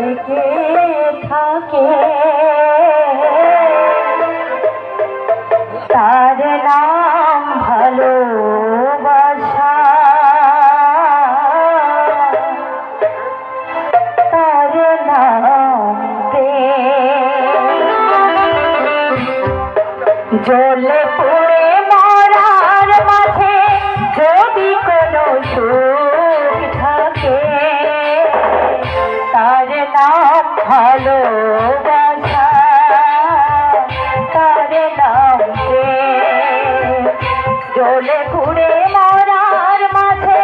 থেকে থাকে তার নাম ভালোবাসা, তার নাম জ্বলে পুড়ে মরার মাঝে যদি কোনো সুখ থাকে তার নাম ভালোবাসা, তার নাম জ্বলে পুড়ে মরার মাঝে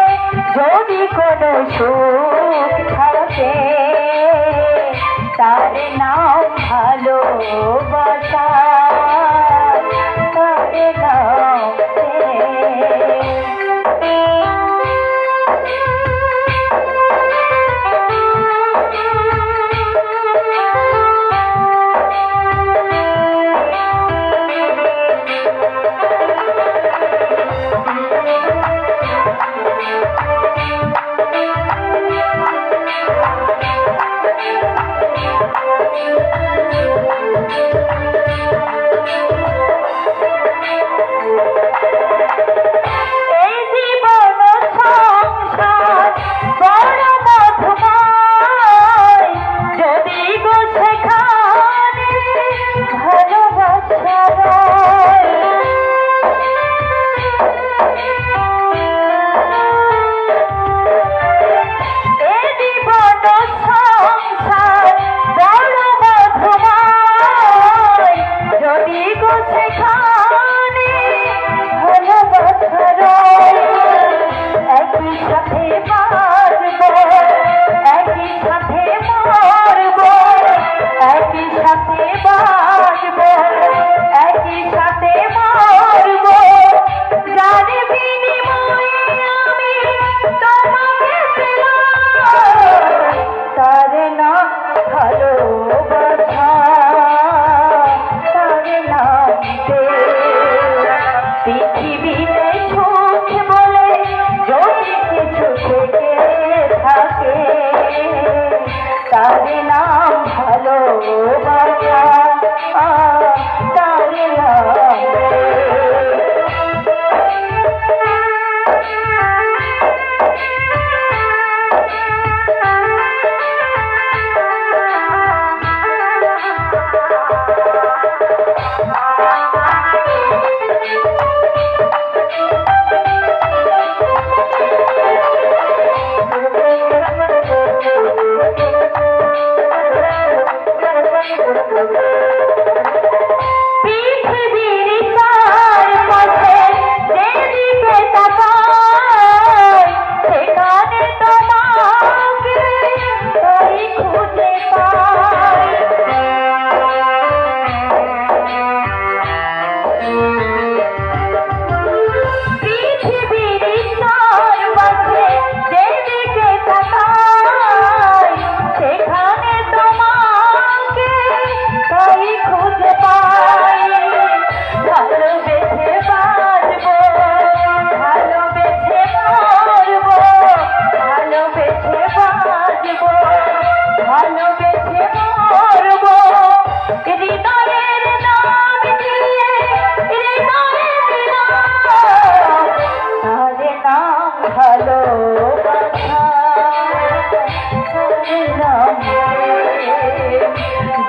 যদি কোনো সুখ থাকে তার নাম ভালোবাসা, তার নাম পৃথিবীতে সুখ বলে যদি কিছু থেকে থাকে তার নাম ভালোবাসা, তার নাম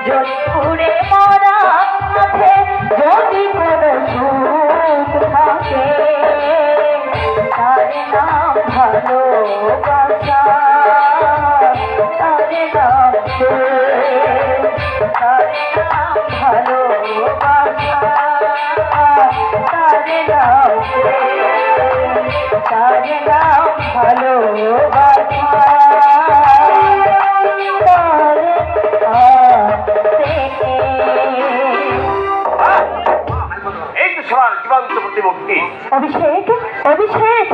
জোরপুরে মরা মাঝে যদি কোনো সুখ থাকে তার নাম ভালোবাসা, তার নাম ভালোবাসা, তার নাম ভালোবাসা। অভিষেক, অভিষেক